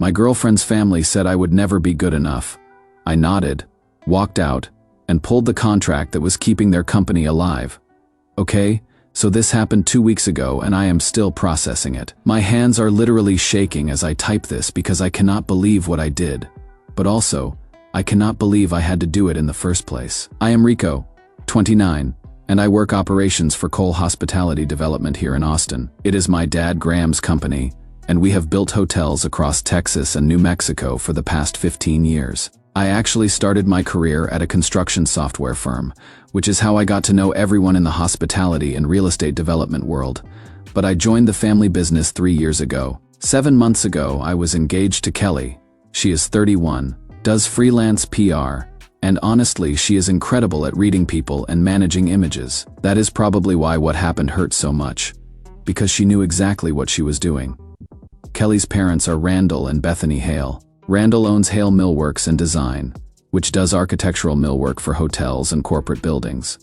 My girlfriend's family said I would never be good enough. I nodded, walked out, and pulled the contract that was keeping their company alive. Okay, so this happened 2 weeks ago and I am still processing it. My hands are literally shaking as I type this because I cannot believe what I did. But also, I cannot believe I had to do it in the first place. I am Rico, 29, and I work operations for Qley Hospitality Development here in Austin. It is my dad Graham's company, and we have built hotels across Texas and New Mexico for the past 15 years. I actually started my career at a construction software firm, which is how I got to know everyone in the hospitality and real estate development world. But I joined the family business 3 years ago. 7 months ago, I was engaged to Qley. She is 31, does freelance PR, and honestly, she is incredible at reading people and managing images. That is probably why what happened hurt so much, because she knew exactly what she was doing. Qley's parents are Randall and Bethany Hale. Randall owns Hale Millworks and Design, which does architectural millwork for hotels and corporate buildings.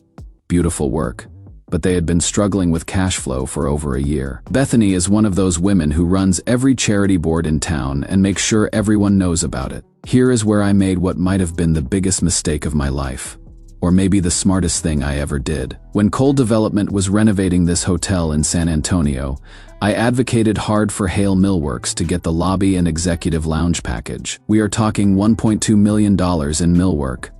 Beautiful work, but they had been struggling with cash flow for over a year. Bethany is one of those women who runs every charity board in town and makes sure everyone knows about it. Here is where I made what might have been the biggest mistake of my life, or maybe the smartest thing I ever did. When Qley Development was renovating this hotel in San Antonio, I advocated hard for Hale Millworks to get the lobby and executive lounge package. We are talking $1.2 million in millwork.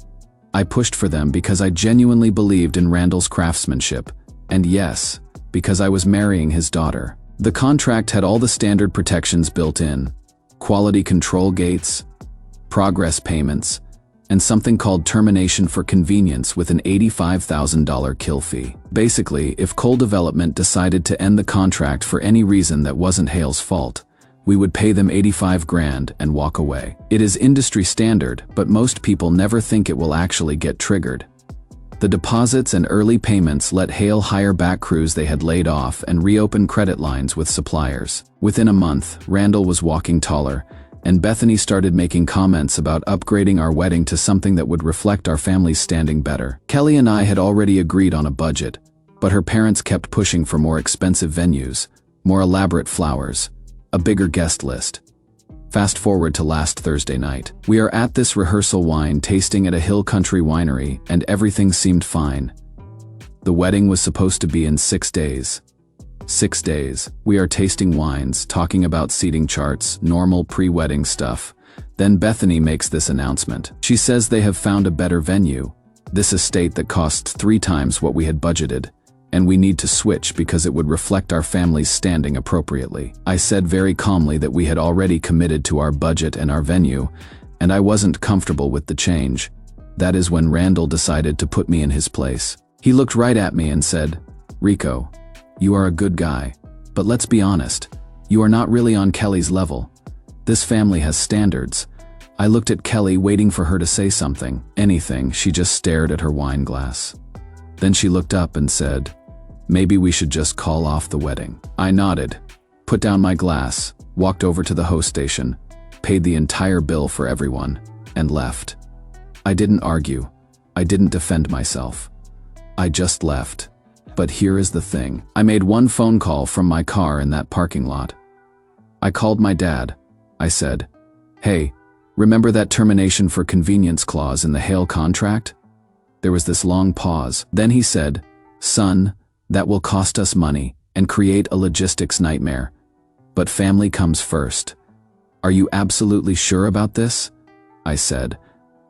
I pushed for them because I genuinely believed in Randall's craftsmanship, and yes, because I was marrying his daughter. The contract had all the standard protections built in: quality control gates, progress payments, and something called termination for convenience with an $85,000 kill fee. Basically, if Qley Development decided to end the contract for any reason that wasn't Hale's fault, we would pay them $85 grand and walk away. It is industry standard, but most people never think it will actually get triggered. The deposits and early payments let Hale hire back crews they had laid off and reopen credit lines with suppliers. Within a month, Randall was walking taller, and Bethany started making comments about upgrading our wedding to something that would reflect our family's standing better. Qley and I had already agreed on a budget, but her parents kept pushing for more expensive venues, more elaborate flowers, a bigger guest list. Fast forward to last Thursday night. We are at this rehearsal wine tasting at a hill country winery, and everything seemed fine. The wedding was supposed to be in 6 days. 6 days. We are tasting wines, talking about seating charts, normal pre-wedding stuff. Then Bethany makes this announcement. She says they have found a better venue, this estate that costs 3 times what we had budgeted, and we need to switch because it would reflect our family's standing appropriately. I said very calmly that we had already committed to our budget and our venue, and I wasn't comfortable with the change. That is when Randall decided to put me in his place. He looked right at me and said, "Rico, you are a good guy, but let's be honest, you are not really on Qley's level. This family has standards." I looked at Qley, waiting for her to say something. Anything. She just stared at her wine glass. Then she looked up and said, "Maybe we should just call off the wedding." I nodded, put down my glass, walked over to the host station, paid the entire bill for everyone, and left. I didn't argue. I didn't defend myself. I just left. But here is the thing. I made one phone call from my car in that parking lot. I called my dad. I said, "Hey, remember that termination for convenience clause in the Hale contract?" There was this long pause. Then he said, "Son, that will cost us money and create a logistics nightmare. But family comes first. Are you absolutely sure about this?" I said,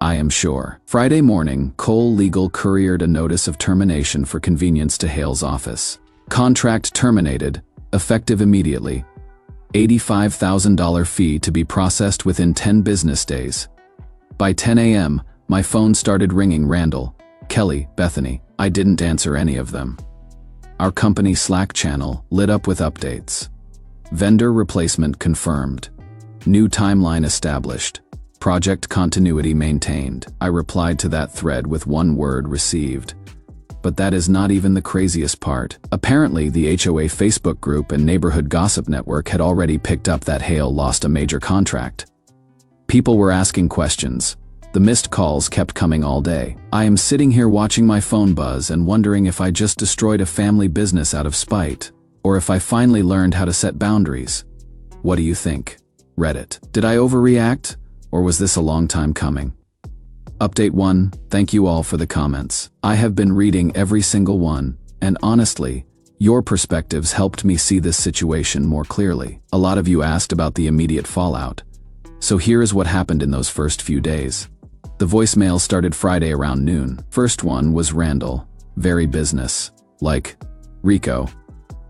"I am sure." Friday morning, Qley Legal couriered a notice of termination for convenience to Hale's office. Contract terminated, effective immediately. $85,000 fee to be processed within 10 business days. By 10 a.m., my phone started ringing. Randall, Qley, Bethany. I didn't answer any of them. Our company Slack channel lit up with updates. Vendor replacement confirmed. New timeline established. Project continuity maintained. I replied to that thread with one word: received. But that is not even the craziest part. Apparently, the HOA Facebook group and neighborhood gossip network had already picked up that Hale lost a major contract. People were asking questions. The missed calls kept coming all day. I am sitting here watching my phone buzz and wondering if I just destroyed a family business out of spite, or if I finally learned how to set boundaries. What do you think? Reddit. Did I overreact? Or was this a long time coming? Update 1. Thank you all for the comments. I have been reading every single one, and honestly, your perspectives helped me see this situation more clearly. A lot of you asked about the immediate fallout. So here is what happened in those first few days. The voicemail started Friday around noon. First one was Randall. Very business. Like, Rico.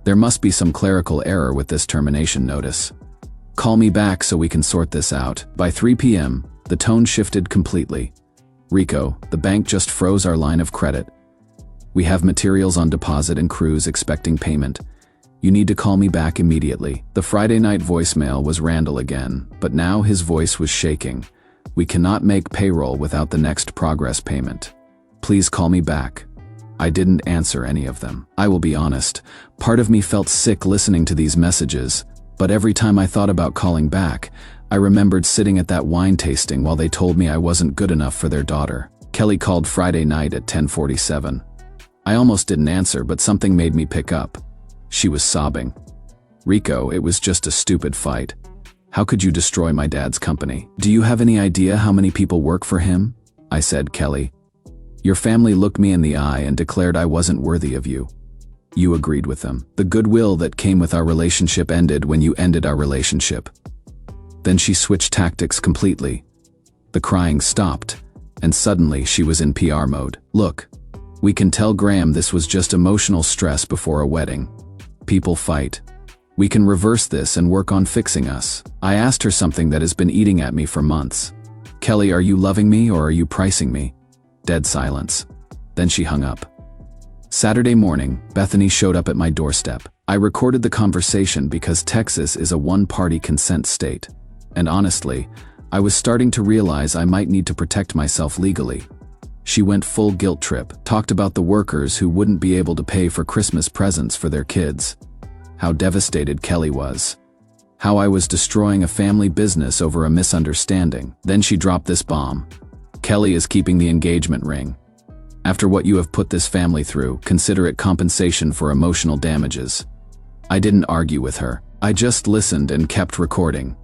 There must be some clerical error with this termination notice. Call me back so we can sort this out. By 3 p.m., the tone shifted completely. Rico, the bank just froze our line of credit. We have materials on deposit and crews expecting payment. You need to call me back immediately. The Friday night voicemail was Randall again, but now his voice was shaking. We cannot make payroll without the next progress payment. Please call me back. I didn't answer any of them. I will be honest, part of me felt sick listening to these messages, but every time I thought about calling back, I remembered sitting at that wine tasting while they told me I wasn't good enough for their daughter. Qley called Friday night at 10:47. I almost didn't answer, but something made me pick up. She was sobbing. Rico, it was just a stupid fight. How could you destroy my dad's company? Do you have any idea how many people work for him? I said, Qley. Your family looked me in the eye and declared I wasn't worthy of you. You agreed with them. The goodwill that came with our relationship ended when you ended our relationship. Then she switched tactics completely. The crying stopped, and suddenly she was in PR mode. Look, we can tell Graham this was just emotional stress before a wedding. People fight. We can reverse this and work on fixing us. I asked her something that has been eating at me for months. Qley, are you loving me or are you pricing me? Dead silence. Then she hung up. Saturday morning, Bethany showed up at my doorstep. I recorded the conversation because Texas is a one-party consent state. And honestly, I was starting to realize I might need to protect myself legally. She went full guilt trip, talked about the workers who wouldn't be able to pay for Christmas presents for their kids. How devastated Qley was. How I was destroying a family business over a misunderstanding. Then she dropped this bomb. Qley is keeping the engagement ring. After what you have put this family through, consider it compensation for emotional damages. I didn't argue with her. I just listened and kept recording.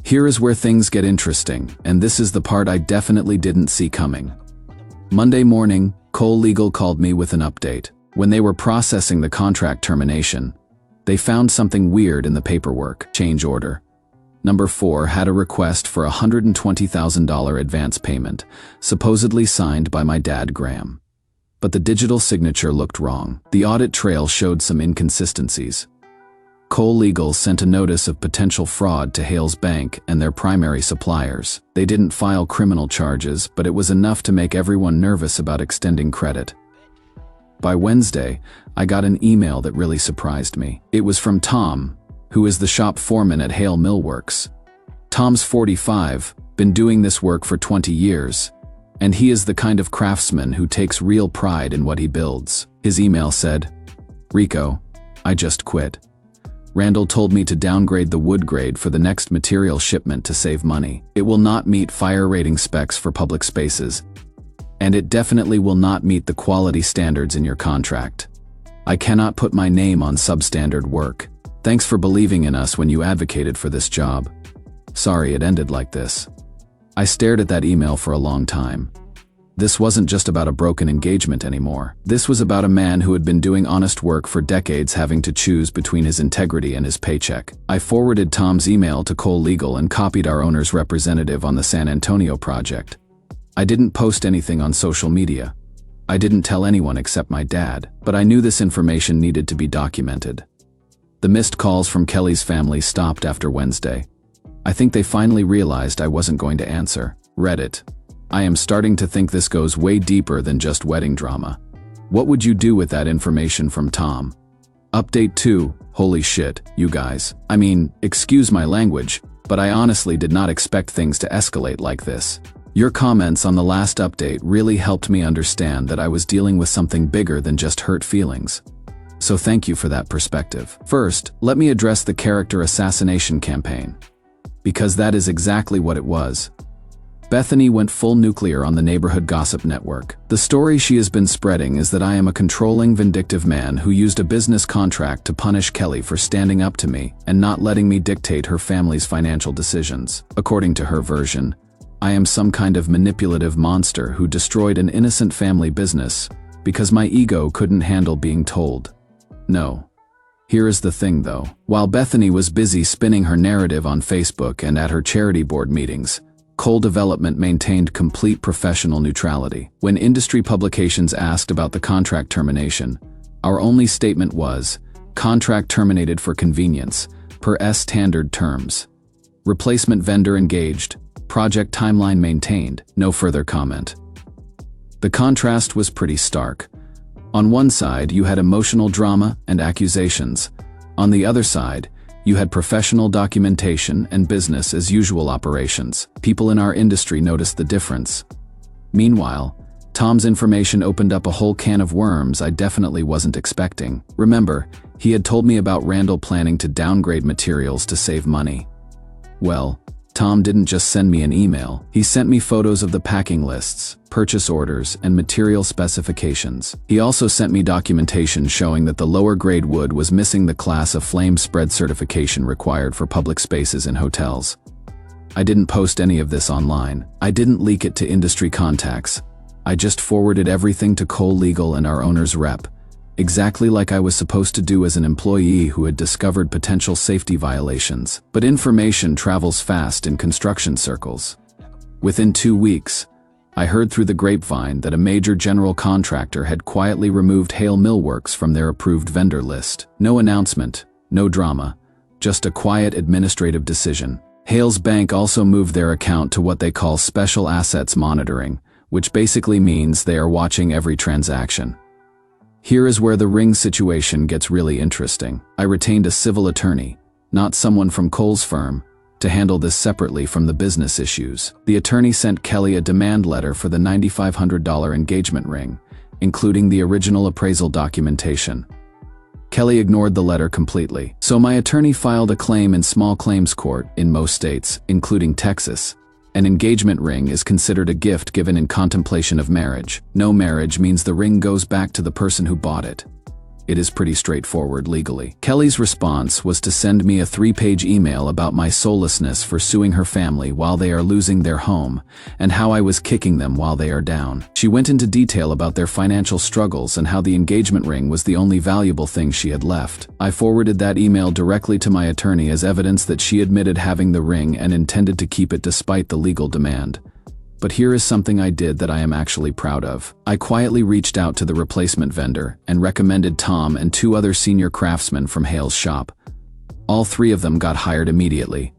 Here is where things get interesting, and this is the part I definitely didn't see coming. Monday morning, Cole Legal called me with an update. When they were processing the contract termination, they found something weird in the paperwork. Change order. Number 4 had a request for a $120,000 advance payment, supposedly signed by my dad Graham. But the digital signature looked wrong. The audit trail showed some inconsistencies. Cole Legal sent a notice of potential fraud to Hale's bank and their primary suppliers. They didn't file criminal charges, but it was enough to make everyone nervous about extending credit. By Wednesday, I got an email that really surprised me. It was from Tom, who is the shop foreman at Hale Millworks. Tom's 45, been doing this work for 20 years, and he is the kind of craftsman who takes real pride in what he builds. His email said, Rico, I just quit. Randall told me to downgrade the wood grade for the next material shipment to save money. It will not meet fire rating specs for public spaces, and it definitely will not meet the quality standards in your contract. I cannot put my name on substandard work. Thanks for believing in us when you advocated for this job. Sorry it ended like this. I stared at that email for a long time. This wasn't just about a broken engagement anymore. This was about a man who had been doing honest work for decades having to choose between his integrity and his paycheck. I forwarded Tom's email to Cole Legal and copied our owner's representative on the San Antonio project. I didn't post anything on social media. I didn't tell anyone except my dad, but I knew this information needed to be documented. The missed calls from Qley's family stopped after Wednesday. I think they finally realized I wasn't going to answer. Reddit. I am starting to think this goes way deeper than just wedding drama. What would you do with that information from Tom? Update 2. Holy shit, you guys. I mean, excuse my language, but I honestly did not expect things to escalate like this. Your comments on the last update really helped me understand that I was dealing with something bigger than just hurt feelings. So thank you for that perspective. First, let me address the character assassination campaign. Because that is exactly what it was. Bethany went full nuclear on the neighborhood gossip network. The story she has been spreading is that I am a controlling, vindictive man who used a business contract to punish Qley for standing up to me and not letting me dictate her family's financial decisions. According to her version, I am some kind of manipulative monster who destroyed an innocent family business because my ego couldn't handle being told. No. Here is the thing though. While Bethany was busy spinning her narrative on Facebook and at her charity board meetings, Qley Development maintained complete professional neutrality. When industry publications asked about the contract termination, our only statement was, contract terminated for convenience, per standard terms. Replacement vendor engaged, project timeline maintained, no further comment. The contrast was pretty stark. On one side, you had emotional drama and accusations. On the other side, you had professional documentation and business as usual operations. People in our industry noticed the difference. Meanwhile, Tom's information opened up a whole can of worms I definitely wasn't expecting. Remember, he had told me about Randall planning to downgrade materials to save money. Well, Tom didn't just send me an email. He sent me photos of the packing lists, purchase orders, and material specifications. He also sent me documentation showing that the lower grade wood was missing the class of flame spread certification required for public spaces in hotels. I didn't post any of this online. I didn't leak it to industry contacts. I just forwarded everything to Qley Legal and our owner's rep, exactly like I was supposed to do as an employee who had discovered potential safety violations. But information travels fast in construction circles. Within 2 weeks, I heard through the grapevine that a major general contractor had quietly removed Hale Millworks from their approved vendor list. No announcement, no drama, just a quiet administrative decision. Hale's bank also moved their account to what they call special assets monitoring, which basically means they are watching every transaction. Here is where the ring situation gets really interesting. I retained a civil attorney, not someone from Qley's firm, to handle this separately from the business issues. The attorney sent Qley a demand letter for the $9,500 engagement ring, including the original appraisal documentation. Qley ignored the letter completely, so my attorney filed a claim in small claims court in most states, including Texas. An engagement ring is considered a gift given in contemplation of marriage. No marriage means the ring goes back to the person who bought it. It is pretty straightforward legally. Qley's response was to send me a 3-page email about my soullessness for suing her family while they are losing their home, and how I was kicking them while they are down. She went into detail about their financial struggles and how the engagement ring was the only valuable thing she had left. I forwarded that email directly to my attorney as evidence that she admitted having the ring and intended to keep it despite the legal demand. But here is something I did that I am actually proud of. I quietly reached out to the replacement vendor and recommended Tom and 2 other senior craftsmen from Hale's shop. All 3 of them got hired immediately.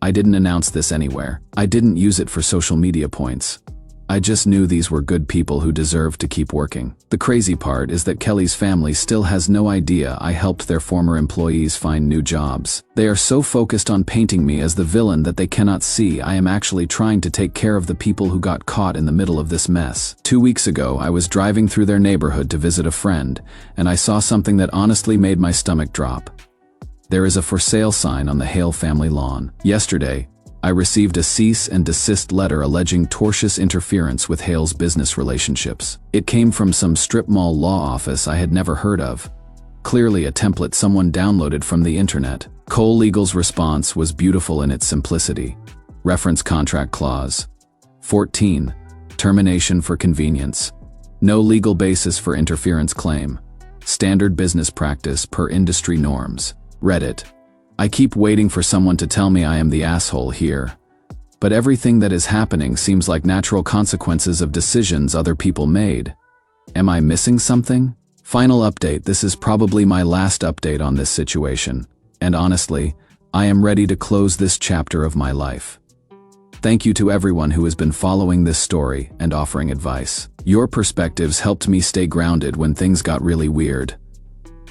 I didn't announce this anywhere. I didn't use it for social media points. I just knew these were good people who deserved to keep working. The crazy part is that Qley's family still has no idea I helped their former employees find new jobs. They are so focused on painting me as the villain that they cannot see I am actually trying to take care of the people who got caught in the middle of this mess. 2 weeks ago, I was driving through their neighborhood to visit a friend, and I saw something that honestly made my stomach drop. There is a for sale sign on the Hale family lawn. Yesterday, I received a cease and desist letter alleging tortious interference with Hale's business relationships. It came from some strip mall law office I had never heard of. Clearly a template someone downloaded from the internet. Qley Legal's response was beautiful in its simplicity. Reference contract clause. 14. Termination for convenience. No legal basis for interference claim. Standard business practice per industry norms. Reddit. I keep waiting for someone to tell me I am the asshole here. But everything that is happening seems like natural consequences of decisions other people made. Am I missing something? Final update: this is probably my last update on this situation. And honestly, I am ready to close this chapter of my life. Thank you to everyone who has been following this story and offering advice. Your perspectives helped me stay grounded when things got really weird.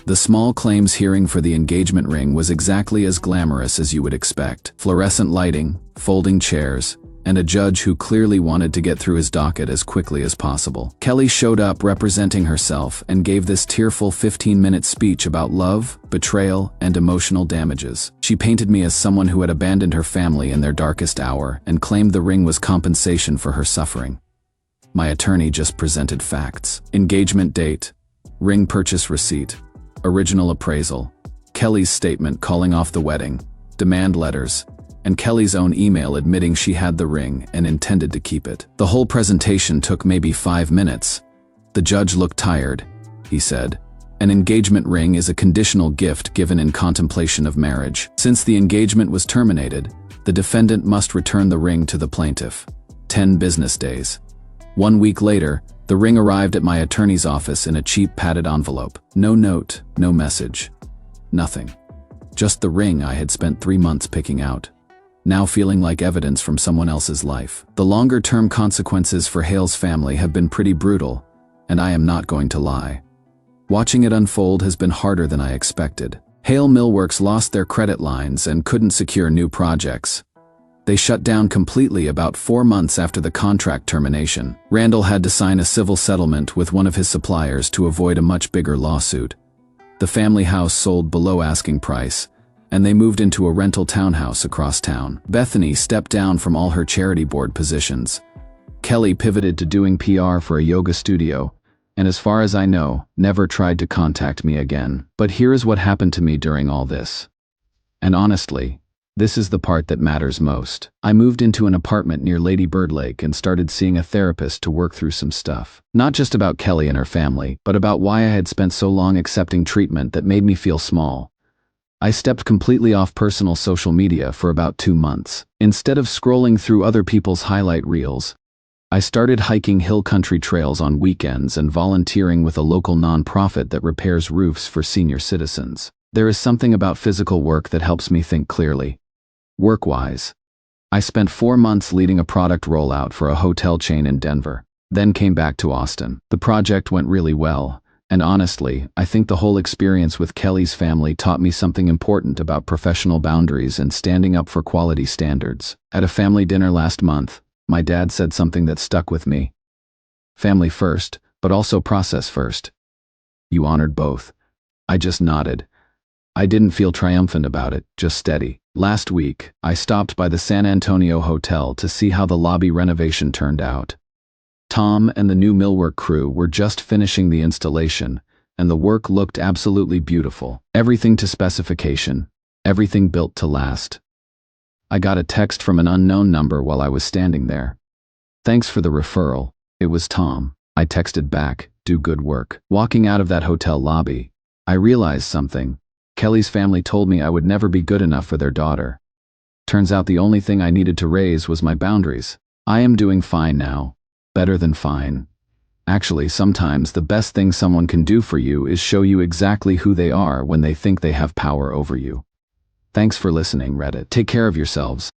The small claims hearing for the engagement ring was exactly as glamorous as you would expect. Fluorescent lighting, folding chairs, and a judge who clearly wanted to get through his docket as quickly as possible. Qley showed up representing herself and gave this tearful 15-minute speech about love, betrayal, and emotional damages. She painted me as someone who had abandoned her family in their darkest hour and claimed the ring was compensation for her suffering. My attorney just presented facts. Engagement date, ring purchase receipt, original appraisal, Qley's statement calling off the wedding, demand letters, and Qley's own email admitting she had the ring and intended to keep it. The whole presentation took maybe 5 minutes. The judge looked tired. He said, "An engagement ring is a conditional gift given in contemplation of marriage. Since the engagement was terminated, the defendant must return the ring to the plaintiff. 10 business days." 1 week later, the ring arrived at my attorney's office in a cheap padded envelope. No note, no message. Nothing. Just the ring I had spent 3 months picking out. Now feeling like evidence from someone else's life. The longer-term consequences for Hale's family have been pretty brutal, and I am not going to lie. Watching it unfold has been harder than I expected. Hale Millworks lost their credit lines and couldn't secure new projects. They shut down completely about 4 months after the contract termination. Randall had to sign a civil settlement with one of his suppliers to avoid a much bigger lawsuit. The family house sold below asking price, and they moved into a rental townhouse across town. Bethany stepped down from all her charity board positions. Qley pivoted to doing PR for a yoga studio, and as far as I know, never tried to contact me again. But here is what happened to me during all this. And honestly, this is the part that matters most. I moved into an apartment near Lady Bird Lake and started seeing a therapist to work through some stuff. Not just about Qley and her family, but about why I had spent so long accepting treatment that made me feel small. I stepped completely off personal social media for about 2 months. Instead of scrolling through other people's highlight reels, I started hiking hill country trails on weekends and volunteering with a local nonprofit that repairs roofs for senior citizens. There is something about physical work that helps me think clearly. Work-wise, I spent 4 months leading a product rollout for a hotel chain in Denver, then came back to Austin. The project went really well. And honestly, I think the whole experience with Qley's family taught me something important about professional boundaries and standing up for quality standards. At a family dinner last month, my dad said something that stuck with me. Family first, but also process first. You honored both. I just nodded. I didn't feel triumphant about it, just steady. Last week, I stopped by the San Antonio Hotel to see how the lobby renovation turned out. Tom and the new millwork crew were just finishing the installation, and the work looked absolutely beautiful. Everything to specification, everything built to last. I got a text from an unknown number while I was standing there. "Thanks for the referral, it was Tom." I texted back, "Do good work." Walking out of that hotel lobby, I realized something. Qley's family told me I would never be good enough for their daughter. Turns out the only thing I needed to raise was my boundaries. I am doing fine now. Better than fine. Actually, sometimes the best thing someone can do for you is show you exactly who they are when they think they have power over you. Thanks for listening, Reddit. Take care of yourselves.